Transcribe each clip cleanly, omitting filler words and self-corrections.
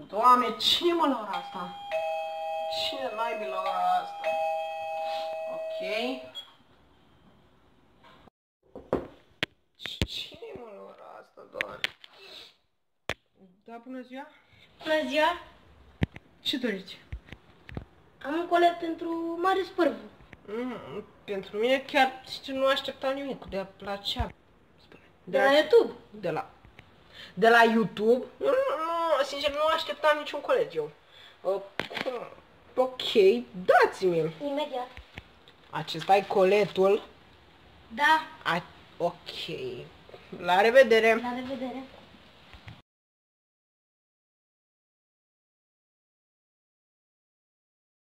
Doamne, cine mă la ora asta? Cine naibii la ora asta? Ok. Cine mă la ora asta, Doamne? Da, bună ziua? Bună ziua! Ce doriți? Am un colet pentru Marius Pârvu. Pentru mine chiar nu așteptam nimic de la ce? De la YouTube. De la YouTube? Nu, sincer, nu așteptam niciun colet eu. Ok, dați-mi. Imediat. Acesta e coletul. Da. Ok. La revedere. La revedere.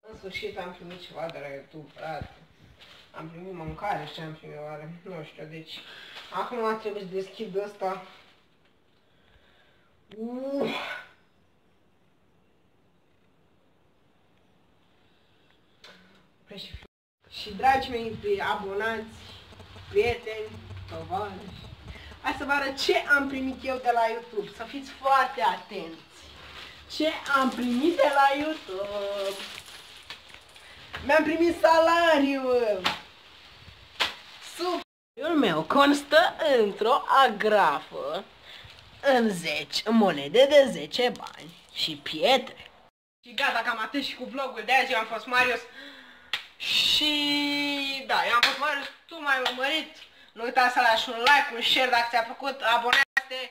În sfârșit am primit ceva de la YouTube, frate. Am primit mâncare și am primit oare. Nu știu, deci acum trebuie să deschid ăsta. Și dragii mei abonați, prieteni, tovarăși, hai să vă arăt ce am primit eu de la YouTube. Să fiți foarte atenți. Ce am primit de la YouTube? Mi-am primit salariul. Salariul meu constă într-o agrafă în monede de 10 bani și pietre. Și gata, cam atât și cu vlogul de azi. Eu am fost Marius. Și da, eu am fost Marius, tu m-ai urmărit. Nu uita să lași un like, un share dacă ți-a plăcut, abonează-te.